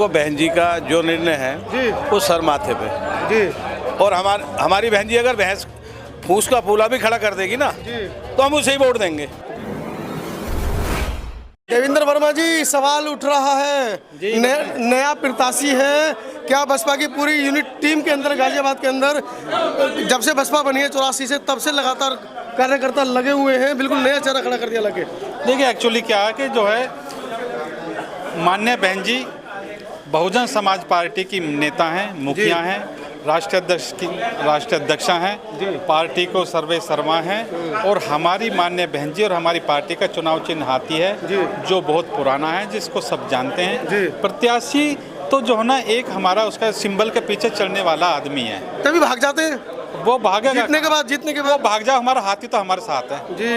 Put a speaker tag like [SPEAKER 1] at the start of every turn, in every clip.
[SPEAKER 1] देखो बहन जी का जो निर्णय है वो सर माथे पे जी। और हमारी बहन जी अगर भैंस फूस का फूला भी खड़ा कर देगी ना तो हम उसे ही वोट देंगे।
[SPEAKER 2] देवेंद्र वर्मा जी, सवाल उठ रहा है, नया प्रत्याशी है क्या बसपा की पूरी यूनिट टीम के अंदर, गाजियाबाद के अंदर जब से बसपा बनी है 84 से, तब से लगातार कार्यकर्ता लगे हुए हैं, बिल्कुल नया चेहरा खड़ा कर दिया लगे।
[SPEAKER 3] देखिए एक्चुअली क्या है कि जो है माननीय बहन जी बहुजन समाज पार्टी की नेता हैं, मुखिया हैं, राष्ट्रीय अध्यक्षा हैं, पार्टी को सर्वे सर्वा हैं और हमारी माननीय बहन जी और हमारी पार्टी का चुनाव चिन्ह हाथी है जो बहुत पुराना है, जिसको सब जानते हैं। प्रत्याशी तो जो है ना एक हमारा उसका सिंबल के पीछे चलने वाला आदमी है,
[SPEAKER 2] तभी भाग जाते हैं।
[SPEAKER 3] वो भागेगा
[SPEAKER 2] जीतने के बाद
[SPEAKER 3] भाग जाओ, हमारा हाथी तो हमारे साथ है
[SPEAKER 2] जी।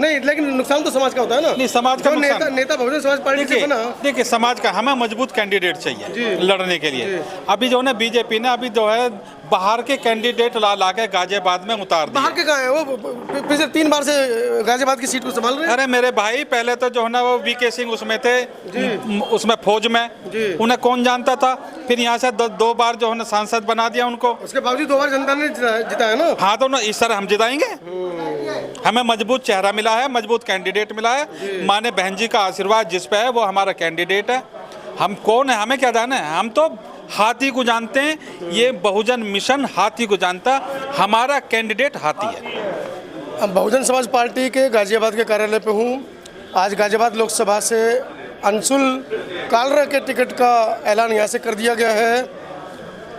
[SPEAKER 2] नहीं, लेकिन नुकसान तो समाज का होता है ना।
[SPEAKER 3] नहीं, समाज का
[SPEAKER 2] नेता बहुजन समाज पार्टी से बना।
[SPEAKER 3] देखिए समाज का हमें मजबूत कैंडिडेट चाहिए लड़ने के लिए। अभी जो है बीजेपी ने अभी जो है बाहर के कैंडिडेट ला के गाजियाबाद में उतार दिए।
[SPEAKER 2] बाहर के कहाँ है वो? पिछले 3 बार से गाजियाबाद की सीट को संभाल रहे हैं।
[SPEAKER 3] अरे मेरे भाई, पहले तो जो है ना वो वीके सिंह उसमें थे, उसमें फौज में, उन्हें कौन जानता था। फिर यहाँ से 2 बार जो है ना सांसद बना दिया उनको।
[SPEAKER 2] उसके बावजूद 2 बार जनता ने जिता है ना।
[SPEAKER 3] हाँ, तो ना इस तरह हम जिताएंगे। हमें मजबूत चेहरा मिला है, मजबूत कैंडिडेट मिला है। माने बहन जी का आशीर्वाद जिस पे है वो हमारा कैंडिडेट है। हम कौन है हमें क्या जानना है, हम तो हाथी को जानते हैं। ये बहुजन मिशन हाथी को जानता, हमारा कैंडिडेट हाथी है।
[SPEAKER 2] बहुजन समाज पार्टी के गाजियाबाद के कार्यालय पे हूँ। आज गाजियाबाद लोकसभा से अंशुल कालरा के टिकट का ऐलान यहाँ से कर दिया गया है।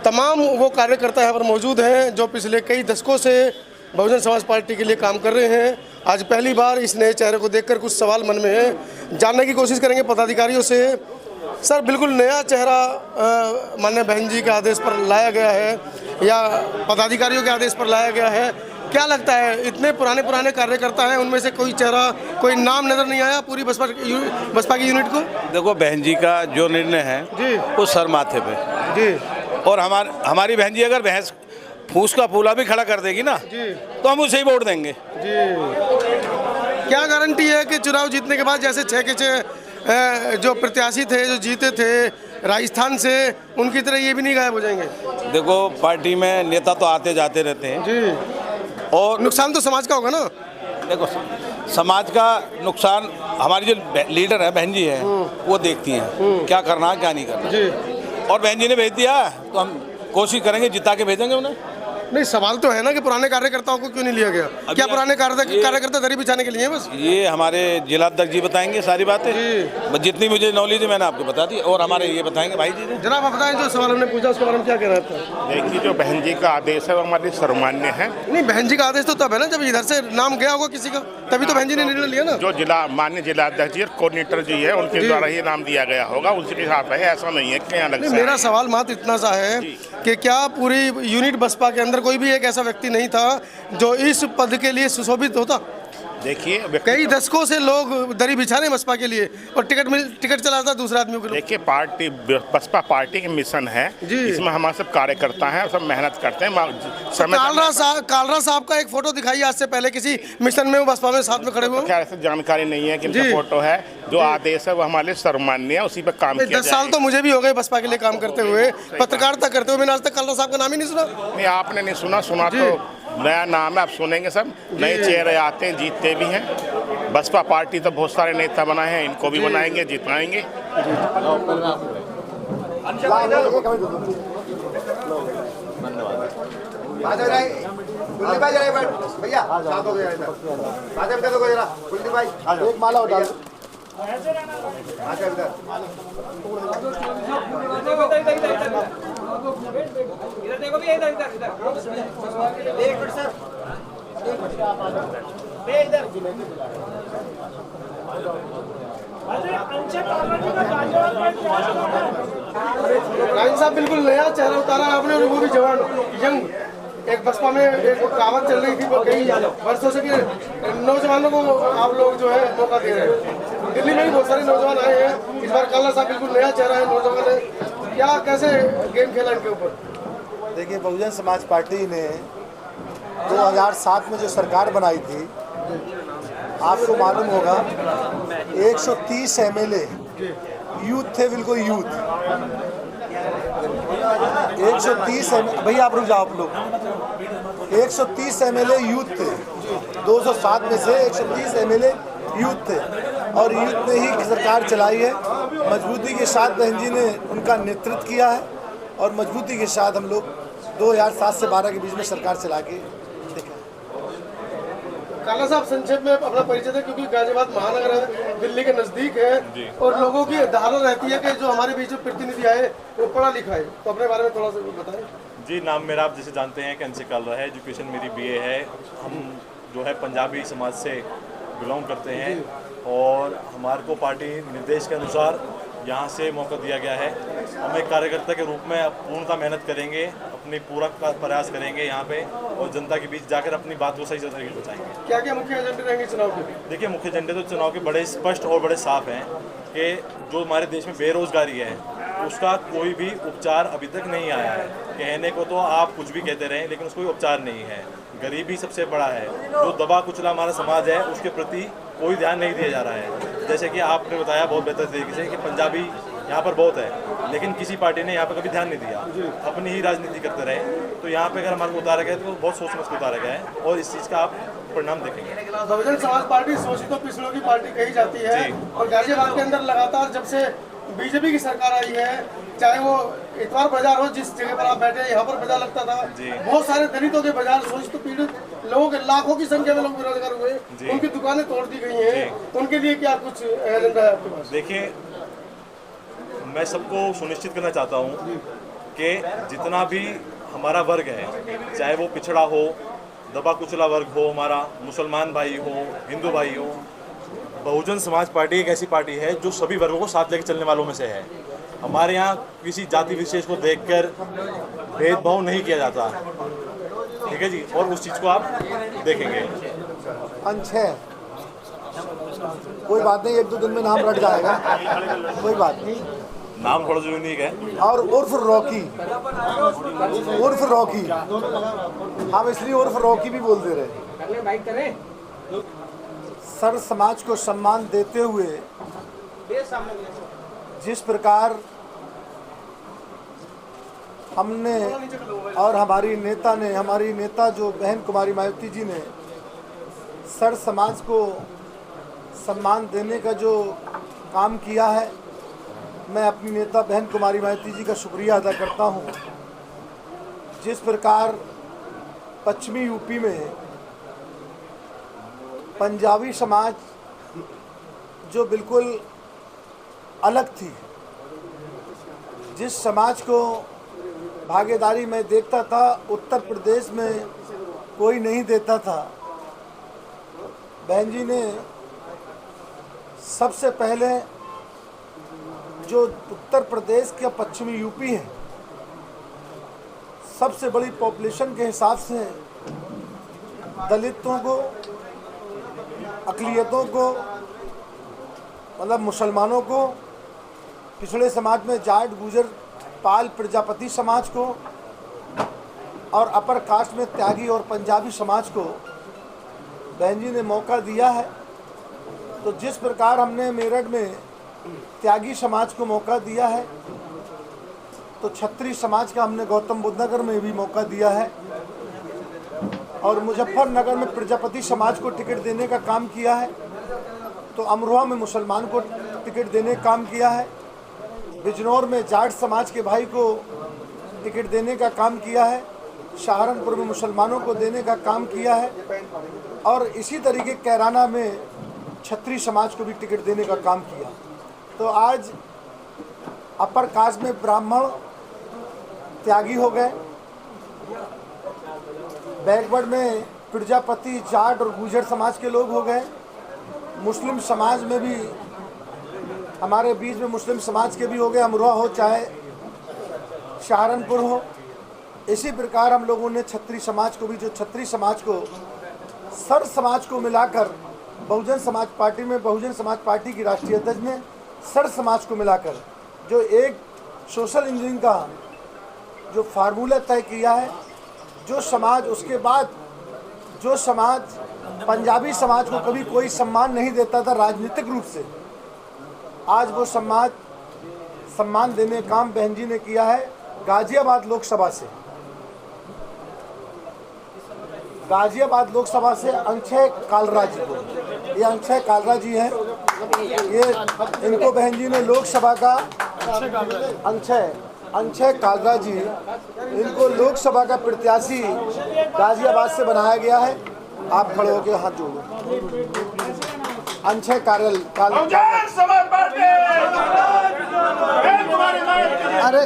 [SPEAKER 2] तमाम वो कार्यकर्ता यहाँ पर मौजूद हैं जो पिछले कई दशकों से बहुजन समाज पार्टी के लिए काम कर रहे हैं। आज पहली बार इस नए चेहरे को देखकर कुछ सवाल मन में है, जानने की कोशिश करेंगे पदाधिकारियों से। सर, बिल्कुल नया चेहरा माननीय बहन जी के आदेश पर लाया गया है या पदाधिकारियों के आदेश पर लाया गया है, क्या लगता है? इतने पुराने कार्यकर्ता हैं, उनमें से कोई चेहरा, कोई नाम नजर नहीं आया पूरी बसपा की यूनिट को? देखो
[SPEAKER 1] बहन जी का जो निर्णय है वो सर माथे पे जी। और हमारी बहन जी अगर भैंस फूस का फूला भी खड़ा कर देगी ना तो हम उसे ही वोट देंगे जी। क्या गारंटी है कि चुनाव जीतने के बाद जैसे 6 के 6 जो प्रत्याशी थे जो जीते थे राजस्थान से, उनकी तरह ये भी नहीं गायब हो जाएंगे? देखो पार्टी में नेता तो आते जाते रहते हैं जी, और नुकसान तो समाज का होगा ना। देखो समाज का नुकसान हमारी जो लीडर है बहन जी है वो देखती हैं क्या करना है क्या नहीं करना जी। और बहन जी ने भेज दिया तो हम कोशिश करेंगे जिता के भेजेंगे उन्हें। नहीं, सवाल तो है ना कि पुराने कार्यकर्ताओं को क्यों नहीं लिया गया? क्या पुराने कार्यकर्ता दरी बिछाने के लिए बस? ये हमारे जिला अध्यक्ष जी बताएंगे सारी बातें, जितनी मुझे नॉलेज है मैंने आपको बता दी, और हमारे ये बताएंगे भाई जी। जनाब आप बताएं, जो सवाल हमने पूछा उसके बारे में क्या कह रहा था?
[SPEAKER 4] देखिए, जो बहन जी का आदेश है वो हमारे सर्वमान्य है।
[SPEAKER 2] नहीं, बहन जी का आदेश तो तब है ना जब इधर से नाम गया होगा किसी का, तभी तो बहन जी ने निर्णय लिया ना।
[SPEAKER 4] जो माननीय जिला अध्यक्ष जी और कोऑर्डिनेटर जी है उनके द्वारा ही नाम दिया गया होगा, उसी के साथ है, ऐसा नहीं है क्या अलग से।
[SPEAKER 2] मेरा सवाल मात्र इतना सा है कि क्या पूरी यूनिट बसपा के अंदर कोई भी एक ऐसा व्यक्ति नहीं था जो इस पद के लिए सुशोभित होता?
[SPEAKER 4] देखिए,
[SPEAKER 2] कई दशकों से लोग दरी बिछा रहे बसपा के लिए और टिकट चलाता दूसरा आदमी को।
[SPEAKER 4] देखिए, पार्टी बसपा पार्टी की मिशन है, इसमें हमारे सब कार्यकर्ता हैं, सब मेहनत करते हैं।
[SPEAKER 2] कालरा साहब का एक फोटो दिखाई आज से पहले किसी मिशन में वो बसपा में साथ में खड़े हुए।
[SPEAKER 4] क्या ऐसा जानकारी नहीं है कि फोटो है, जो आदेश है वो हमारे सर्वमान्य है, उसी पर काम किया।
[SPEAKER 2] 10 साल तो मुझे भी हो गए बसपा के लिए काम करते हुए, पत्रकारिता करते हुए, मैंने आज तक कालरा साहब का नाम ही नहीं सुना।
[SPEAKER 4] नहीं, आपने नहीं सुना तो नया नाम है, आप सुनेंगे। सब नए चेहरे आते हैं, जीतते भी हैं। बसपा पार्टी तो बहुत सारे नेता बनाए हैं, इनको भी बनाएंगे, जिताएंगे।
[SPEAKER 2] राजन साहब, बिल्कुल नया चेहरा उतारा आपने, और वो भी जवान यंग। एक बसपा में एक कहावत चल रही थी कई वर्षों से कि नौजवानों को आप लोग जो है मौका दे रहे हैं। दिल्ली में भी बहुत सारे नौजवान आए हैं, इस बार कालरा साहब बिल्कुल नया चेहरा है, नौजवान है, क्या कैसे गेम खेला इनके ऊपर?
[SPEAKER 5] देखिए, बहुजन समाज पार्टी ने 2007 में जो सरकार बनाई थी, आपको मालूम होगा 130 MLA यूथ थे, बिल्कुल यूथ। 130 भैया आप रुक जाओ आप लोग। 130 MLA यूथ थे, 207 में से 130 MLA यूथ थे और यूथ ने ही सरकार चलाई है। मजबूती के साथ बहन जी ने उनका नेतृत्व किया है और मजबूती के साथ हम लोग 2007 से 12 के बीच में सरकार चला के देखा।
[SPEAKER 2] काला साहब संक्षेप में अपना परिचय दें, क्योंकि गाजियाबाद महानगर है, दिल्ली के नज़दीक है और लोगों की धारणा रहती है कि जो हमारे बीच में प्रतिनिधि आए वो पढ़ा लिखा है, तो अपने बारे में थोड़ा सा बताएं।
[SPEAKER 6] जी, नाम मेरा आप जैसे जानते हैं कि अंश कालरा है, एजुकेशन मेरी BA है। हम जो है पंजाबी समाज से बिलोंग करते हैं और हमारे को पार्टी निर्देश के अनुसार यहाँ से मौका दिया गया है। हम एक कार्यकर्ता के रूप में पूर्णतः मेहनत करेंगे, अपनी पूरा प्रयास करेंगे यहाँ पे और जनता के बीच जाकर अपनी बात को सही से तरीके से बताएंगे।
[SPEAKER 2] क्या क्या मुख्य एजेंडे रहेंगे चुनाव के?
[SPEAKER 6] देखिए, मुख्य एजेंडे तो चुनाव के बड़े स्पष्ट और बड़े साफ हैं कि जो हमारे देश में बेरोजगारी है उसका कोई भी उपचार अभी तक नहीं आया है। कहने को तो आप कुछ भी कहते रहें लेकिन उसका कोई उपचार नहीं है। गरीबी सबसे बड़ा है, जो दबा कुचला हमारा समाज है उसके प्रति कोई ध्यान नहीं दिया जा रहा है। जैसे कि आपने बताया बहुत बेहतर तरीके से कि पंजाबी यहाँ पर बहुत है लेकिन किसी पार्टी ने यहाँ पर कभी ध्यान नहीं दिया, अपनी ही राजनीति करते रहे। तो यहाँ पे अगर हमारे को उतारा गया तो बहुत सोच समझ के उतारा गया है और इस चीज़ का आप परिणाम देखेंगे।
[SPEAKER 2] बहुजन समाज पार्टी शोषितों पिछड़ों की पार्टी कही जाती है और गाजियाबाद के अंदर लगातार जब से बीजेपी की सरकार आई है, चाहे वो इतवार बाजार हो, जिस जगह पर आप बैठे हैं यहाँ पर बाजार लगता था, बहुत सारे दलितों के बाजार, शोषित पीड़ित लोगों के लाखों की संख्या में लोग बेरोजगार हुए, उनकी दुकानें तोड़ दी गई हैं, उनके लिए क्या कुछ एजेंडा है आपके पास?
[SPEAKER 6] देखिए, मैं सबको सुनिश्चित करना चाहता हूँ कि जितना भी हमारा वर्ग है, चाहे वो पिछड़ा हो, दबा कुचला वर्ग हो, हमारा मुसलमान भाई हो, हिंदू भाई हो, बहुजन समाज पार्टी एक ऐसी पार्टी है जो सभी वर्गों को साथ लेकर चलने वालों में से है। हमारे यहाँ किसी जाति विशेष को देखकर भेदभाव नहीं किया जाता, ठीक है जी, और उस चीज़ को आप देखेंगे।
[SPEAKER 5] अंश है, कोई बात नहीं, 1-2 दिन में नाम रट जाएगा, कोई बात नहीं।
[SPEAKER 6] नाम थोड़ा सा यूनिक है।
[SPEAKER 5] और उर्फ रॉकी, हम इसलिए उर्फ रॉकी भी बोल दे रहे। सर समाज को सम्मान देते हुए जिस प्रकार हमने और हमारी नेता जो बहन कुमारी मायावती जी ने सर समाज को सम्मान देने का जो काम किया है, मैं अपनी नेता बहन कुमारी मायावती जी का शुक्रिया अदा करता हूँ। जिस प्रकार पश्चिमी यूपी में पंजाबी समाज जो बिल्कुल अलग थी, जिस समाज को भागीदारी में देखता था, उत्तर प्रदेश में कोई नहीं देता था। बहन जी ने सबसे पहले जो उत्तर प्रदेश का पश्चिमी यूपी है, सबसे बड़ी पॉपुलेशन के हिसाब से दलितों को, अक़लियतों को, मतलब मुसलमानों को, पिछड़े समाज में जाट, गुजर, पाल, प्रजापति समाज को और अपर कास्ट में त्यागी और पंजाबी समाज को बहन जी ने मौका दिया है। तो जिस प्रकार हमने मेरठ में त्यागी समाज को मौका दिया है, तो छत्री समाज का हमने गौतम बुद्ध नगर में भी मौका दिया है और मुजफ्फरनगर में प्रजापति समाज को टिकट देने का काम किया है। तो अमरोहा में मुसलमान को टिकट देने का काम किया है। बिजनौर में जाट समाज के भाई को टिकट देने का काम किया है। सहारनपुर में मुसलमानों को देने का काम किया है और इसी तरीके कैराना में छत्री समाज को भी टिकट देने का काम किया। तो आज अपर कास्ट में ब्राह्मण त्यागी हो गए, बैकवर्ड में प्रजापति, जाट और गुजर समाज के लोग हो गए। मुस्लिम समाज में भी हमारे बीच में मुस्लिम समाज के भी हो गए, अमरोहा हो चाहे सहारनपुर हो। इसी प्रकार हम लोगों ने छत्री समाज को भी, जो छत्री समाज को सर समाज को मिलाकर बहुजन समाज पार्टी में, बहुजन समाज पार्टी की राष्ट्रीय अध्यक्ष ने सर समाज को मिलाकर जो एक सोशल इंजीनियरिंग का जो फार्मूला तय किया है, जो समाज, उसके बाद जो समाज पंजाबी समाज को कभी कोई सम्मान नहीं देता था राजनीतिक रूप से, आज वो सम्मान देने काम बहन जी ने किया है गाजियाबाद लोकसभा से, गाजियाबाद लोकसभा से अंक्षय कालरा जी को, ये अंक्षय कालरा जी हैं, ये इनको बहन जी ने लोकसभा का अंक्षय कालरा जी, इनको लोकसभा का प्रत्याशी गाजियाबाद से बनाया गया है। आप खड़े होकर हाथ जोड़ो। अंक्षय अरे